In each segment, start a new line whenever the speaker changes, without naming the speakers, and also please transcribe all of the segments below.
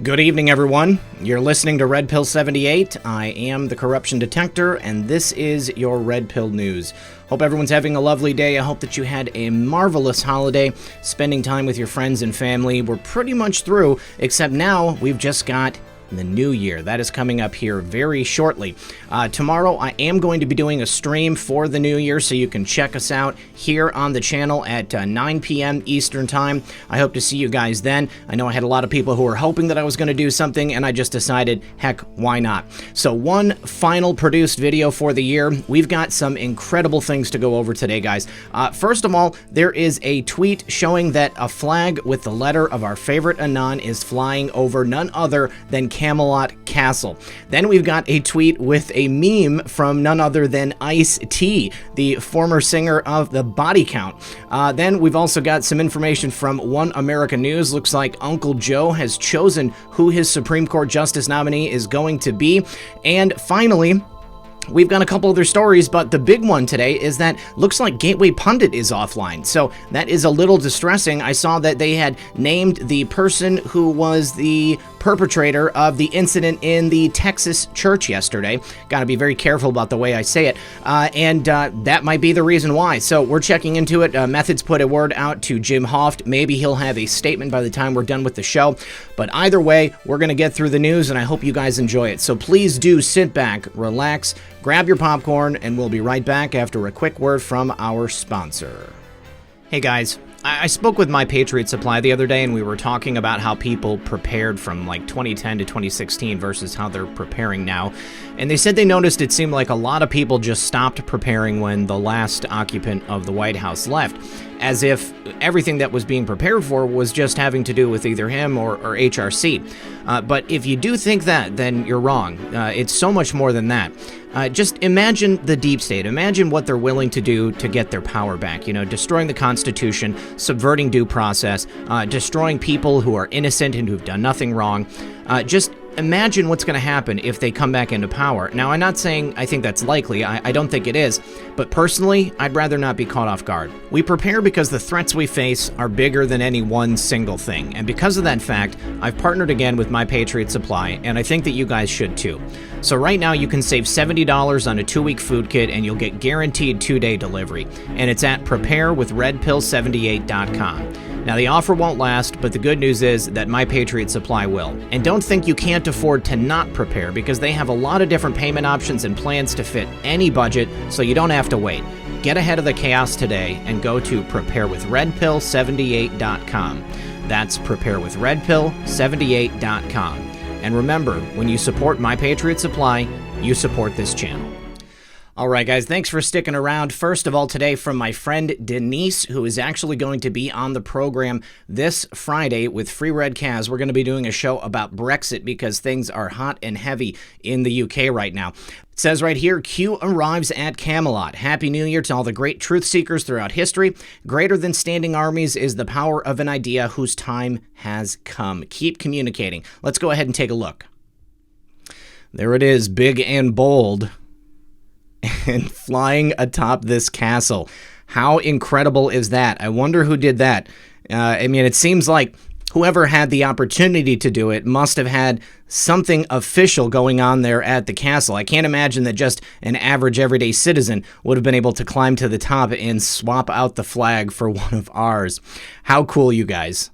Good evening, everyone. You're listening to Red Pill 78. I am the Corruption Detector, and this is your Red Pill News. Hope everyone's having a lovely day. I hope that you had a marvelous holiday, spending time with your friends and family. We're pretty much through, except now we've just got the new year. That is coming up here very shortly. Tomorrow I am going to be doing a stream for the new year, so you can check us out here on the channel at 9 p.m. Eastern Time. I hope to see you guys then. I know I had a lot of people who were hoping that I was going to do something, and I just decided, heck, why not? So one final produced video for the year. We've got some incredible things to go over today, guys. First of all, there is a tweet showing that a flag with the letter of our favorite Anon is flying over none other than Camelot Castle. Then we've got a tweet with a meme from none other than Ice-T, the former singer of the Body Count. Then we've also got some information from One America News. Looks like Uncle Joe has chosen who his Supreme Court Justice nominee is going to be. And finally, we've got a couple other stories, but the big one today is that looks like Gateway Pundit is offline. So that is a little distressing. I saw that they had named the person who was the perpetrator of the incident in the Texas church yesterday. Got to be very careful about the way I say it. And that might be the reason why. So we're checking into it. Methods put a word out to Jim Hoft. Maybe he'll have a statement by the time we're done with the show. But either way, we're going to get through the news, and I hope you guys enjoy it. So please do sit back, relax, grab your popcorn, and we'll be right back after a quick word from our sponsor. Hey guys, I spoke with My Patriot Supply the other day, and we were talking about how people prepared from like 2010 to 2016 versus how they're preparing now. And they said they noticed it seemed like a lot of people just stopped preparing when the last occupant of the White House left, as if everything that was being prepared for was just having to do with either him or HRC. But if you do think that, then you're wrong. It's so much more than that. Just imagine the deep state. Imagine what they're willing to do to get their power back. You know, destroying the Constitution, subverting due process, destroying people who are innocent and who've done nothing wrong. Just imagine what's going to happen if they come back into power. Now, I'm not saying I think that's likely. I don't think it is. But personally, I'd rather not be caught off guard. We prepare because the threats we face are bigger than any one single thing. And because of that fact, I've partnered again with My Patriot Supply, and I think that you guys should too. So right now, you can save $70 on a 2-week food kit, and you'll get guaranteed 2-day delivery. And it's at preparewithredpill78.com. Now, the offer won't last, but the good news is that My Patriot Supply will. And don't think you can't afford to not prepare, because they have a lot of different payment options and plans to fit any budget, so you don't have to wait. Get ahead of the chaos today and go to preparewithredpill78.com. That's preparewithredpill78.com. And remember, when you support My Patriot Supply, you support this channel. All right, guys, thanks for sticking around. First of all, today from my friend Denise, who is actually going to be on the program this Friday with Free Red Kaz. We're going to be doing a show about Brexit because things are hot and heavy in the UK right now. It says right here, Q arrives at Camelot. Happy New Year to all the great truth seekers throughout history. Greater than standing armies is the power of an idea whose time has come. Keep communicating. Let's go ahead and take a look. There it is, big and bold, and flying atop this castle. How incredible is that? I wonder who did that. I mean, it seems like whoever had the opportunity to do it must have had something official going on there at the castle. I can't imagine that just an average everyday citizen would have been able to climb to the top and swap out the flag for one of ours. How cool, you guys.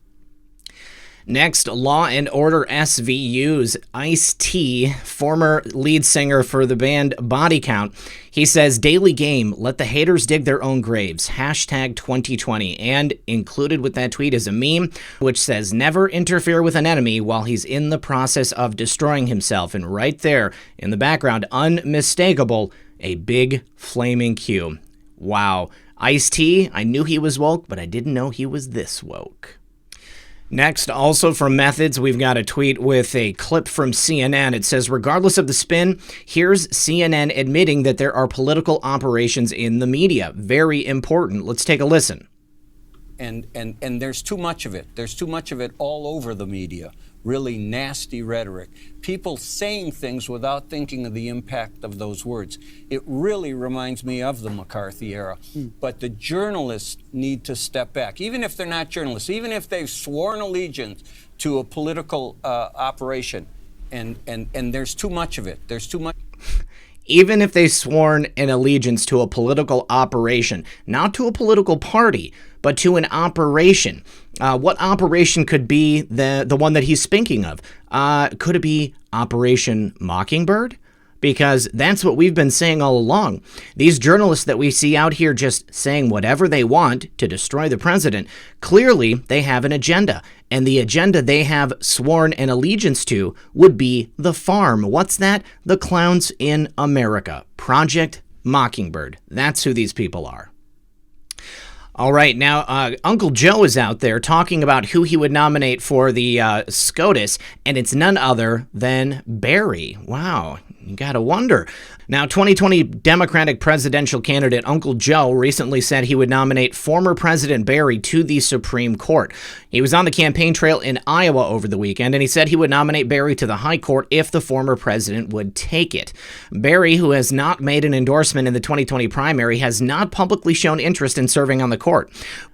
Next, Law and Order SVU's Ice-T, former lead singer for the band Body Count. He says, daily game, let the haters dig their own graves, hashtag 2020. And included with that tweet is a meme which says, never interfere with an enemy while he's in the process of destroying himself. And right there in the background, unmistakable, a big flaming Q. Wow. Ice-T, I knew he was woke, but I didn't know he was this woke. Next, also from Methods, we've got a tweet with a clip from CNN. It says, regardless of the spin, here's CNN admitting that there are political operations in the media. Very important. Let's take a listen.
And there's too much of it. There's too much of it all over the media. really nasty rhetoric, people saying things without thinking of the impact of those words. It really reminds me of the McCarthy era. But the journalists need to step back, even if they're not journalists, even if they've sworn allegiance to a political operation, and there's too much of it. There's too much.
Even if they've sworn an allegiance to a political operation, not to a political party, but to an operation. What operation could be the one that he's speaking of? Could it be Operation Mockingbird? Because that's what we've been saying all along. These journalists that we see out here just saying whatever they want to destroy the president, clearly they have an agenda. And the agenda they have sworn an allegiance to would be the farm. What's that? The clowns in America. Project Mockingbird. That's who these people are. All right, now Uncle Joe is out there talking about who he would nominate for the SCOTUS, and it's none other than Barry. Wow, you gotta wonder. Now, 2020 Democratic presidential candidate Uncle Joe recently said he would nominate former President Barry to the Supreme Court. He was on the campaign trail in Iowa over the weekend, and he said he would nominate Barry to the High Court if the former president would take it. Barry, who has not made an endorsement in the 2020 primary, has not publicly shown interest in serving on the court.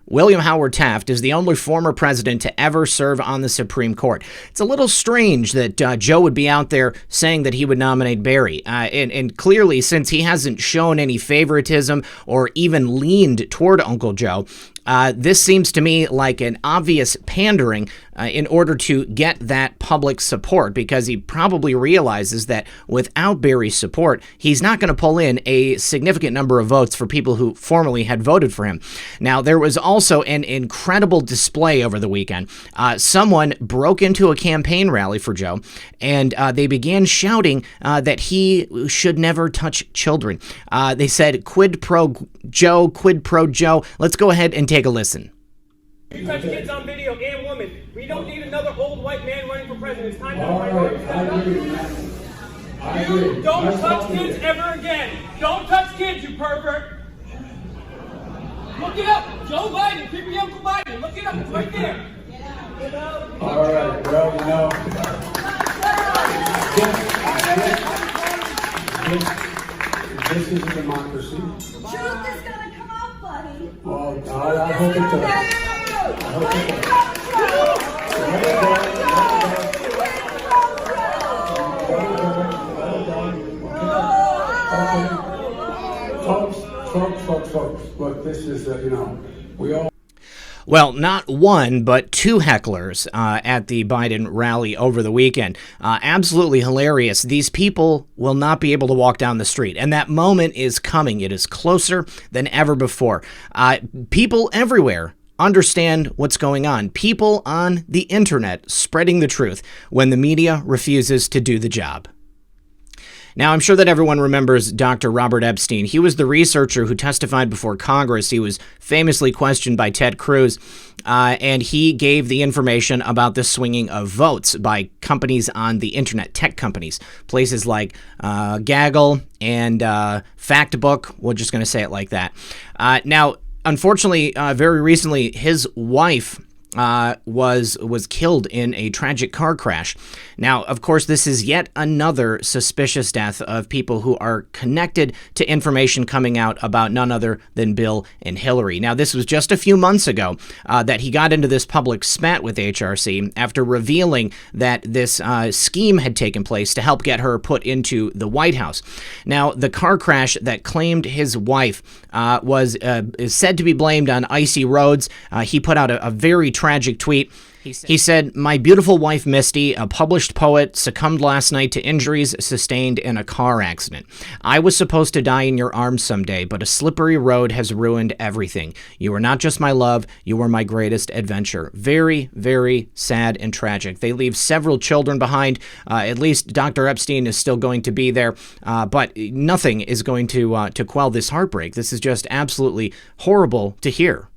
William Howard Taft is the only former president to ever serve on the Supreme Court. It's a little strange that Joe would be out there saying that he would nominate Barry. And clearly, since he hasn't shown any favoritism or even leaned toward Uncle Joe, this seems to me like an obvious pandering in order to get that public support, because he probably realizes that without Barry's support, he's not going to pull in a significant number of votes for people who formerly had voted for him. Now, there was also an incredible display over the weekend. Someone broke into a campaign rally for Joe, and they began shouting that he should never touch children. They said, quid pro Joe, quid pro Joe. Let's go ahead and take a listen.
You touch kids on video and women. We don't need another old white man running for president. It's time to You don't touch kids ever again. Don't touch kids, you pervert. Look it up. Joe Biden, creepy Uncle Biden. Look it up. It's right there.
All right. Well, you know, this is a democracy.
Truth is gonna come out, buddy.
Well, I hope it does. I hope it does. Folks. Look, this is, we all.
Well, not one, but two hecklers at the Biden rally over the weekend. Absolutely hilarious. These people will not be able to walk down the street, and that moment is coming. It is closer than ever before. People everywhere understand what's going on. People on the internet spreading the truth when the media refuses to do the job. Now, I'm sure that everyone remembers Dr. Robert Epstein. He was the researcher who testified before Congress. He was famously questioned by Ted Cruz, and he gave the information about the swinging of votes by companies on the internet, tech companies, places like Gaggle and Factbook. We're just going to say it like that. Now, unfortunately, very recently, his wife was killed in a tragic car crash. Now, of course, this is yet another suspicious death of people who are connected to information coming out about none other than Bill and Hillary. Now, this was just a few months ago that he got into this public spat with HRC after revealing that this scheme had taken place to help get her put into the White House. Now, the car crash that claimed his wife is said to be blamed on icy roads. He put out a very tragic tweet. He said, "My beautiful wife, Misty, a published poet, succumbed last night to injuries sustained in a car accident. I was supposed to die in your arms someday, but a slippery road has ruined everything. You were not just my love, you were my greatest adventure." Very, very sad and tragic. They leave several children behind. At least Dr. Epstein is still going to be there, but nothing is going to quell this heartbreak. This is just absolutely horrible to hear.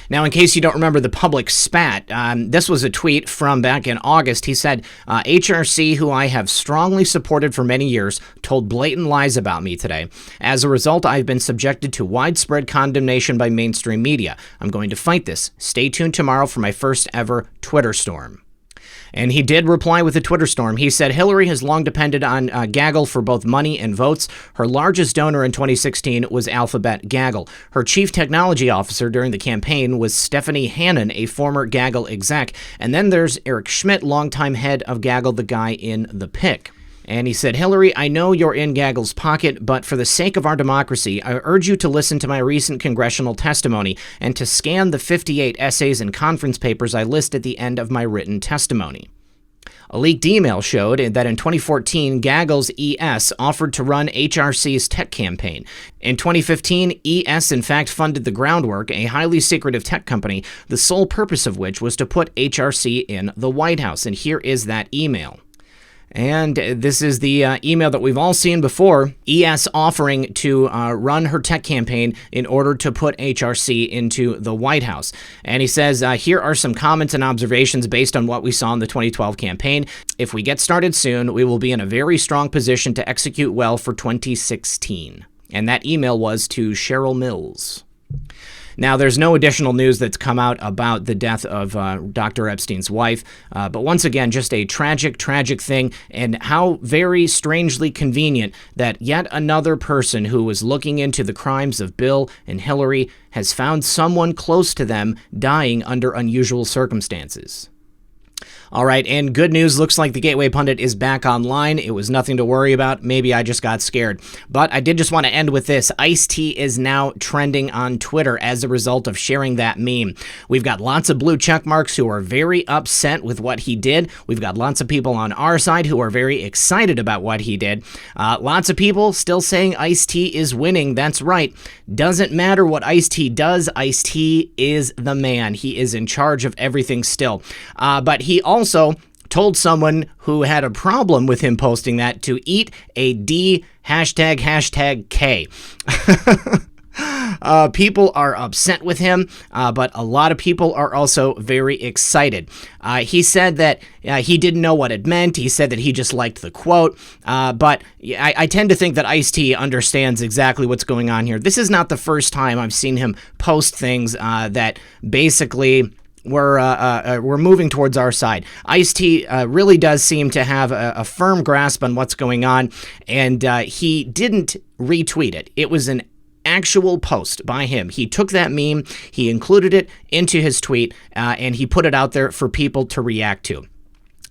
Now, in case you don't remember the public spat, this was a tweet from back in August. He said, HRC, who I have strongly supported for many years, told blatant lies about me today. As a result, I've been subjected to widespread condemnation by mainstream media. I'm going to fight this. Stay tuned tomorrow for my first ever Twitter storm. And he did reply with a Twitter storm. He said, Hillary has long depended on Gaggle for both money and votes. Her largest donor in 2016 was Alphabet Gaggle. Her chief technology officer during the campaign was Stephanie Hannon, a former Gaggle exec. And then there's Eric Schmidt, longtime head of Gaggle, the guy in the pic. And he said, Hillary, I know you're in Gaggle's pocket, but for the sake of our democracy, I urge you to listen to my recent congressional testimony and to scan the 58 essays and conference papers I list at the end of my written testimony. A leaked email showed that in 2014, Gaggle's ES offered to run HRC's tech campaign. In 2015, ES in fact funded the Groundwork, a highly secretive tech company, the sole purpose of which was to put HRC in the White House. And here is that email. And this is the email that we've all seen before, ES offering to run her tech campaign in order to put HRC into the White House. And he says, here are some comments and observations based on what we saw in the 2012 campaign. If we get started soon, we will be in a very strong position to execute well for 2016. And that email was to Cheryl Mills. Now, there's no additional news that's come out about the death of Dr. Epstein's wife, but once again, just a tragic, tragic thing, and how very strangely convenient that yet another person who was looking into the crimes of Bill and Hillary has found someone close to them dying under unusual circumstances. All right, and good news, looks like the Gateway Pundit is back online. It was nothing to worry about. Maybe I just got scared. But I did just want to end with this. Ice-T is now trending on Twitter as a result of sharing that meme. We've got lots of blue check marks who are very upset with what he did. We've got lots of people on our side who are very excited about what he did. Lots of people still saying Ice-T is winning. That's right. Doesn't matter what Ice-T does. Ice-T is the man. He is in charge of everything still. But he also told someone who had a problem with him posting that to eat a D ##K. People are upset with him, but a lot of people are also very excited. He said that he didn't know what it meant. He said that he just liked the quote, but I tend to think that Ice-T understands exactly what's going on here. This is not the first time I've seen him post things that basically we're moving towards our side. Ice-T really does seem to have a firm grasp on what's going on, and he didn't retweet it. It was an actual post by him. He took that meme, he included it into his tweet, and he put it out there for people to react to.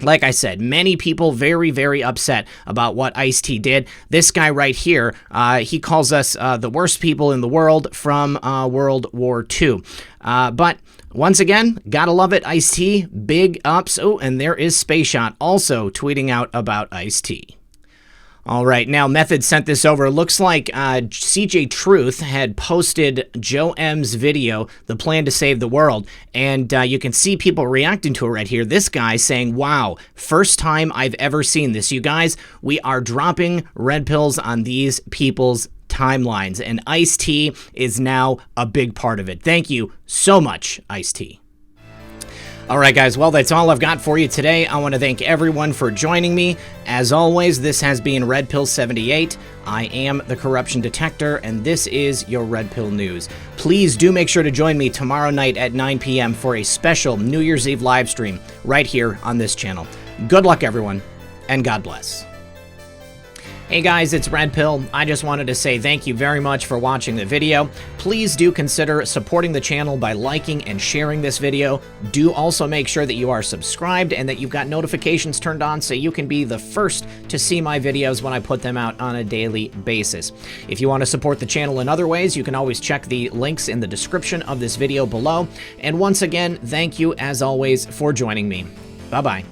Like I said, many people very, very upset about what Ice-T did. This guy right here, he calls us the worst people in the world from World War II. But once again, gotta love it, Ice-T, big ups. Oh, and there is Space Shot also tweeting out about Ice-T. All right, now Method sent this over. Looks like CJ Truth had posted Joe M's video, The Plan to Save the World, and you can see people reacting to it right here. This guy saying, wow, first time I've ever seen this. You guys, we are dropping red pills on these people's timelines, and Ice-T is now a big part of it. Thank you so much, Ice-T. All right, guys, well, that's all I've got for you today. I want to thank everyone for joining me. As always, this has been Red Pill 78. I am the Corruption Detector, and this is your Red Pill News. Please do make sure to join me tomorrow night at 9 p.m. for a special New Year's Eve live stream right here on this channel. Good luck, everyone, and God bless. Hey guys, it's Red Pill. I just wanted to say thank you very much for watching the video. Please do consider supporting the channel by liking and sharing this video. Do also make sure that you are subscribed and that you've got notifications turned on so you can be the first to see my videos when I put them out on a daily basis. If you want to support the channel in other ways, you can always check the links in the description of this video below. And once again, thank you as always for joining me. Bye-bye.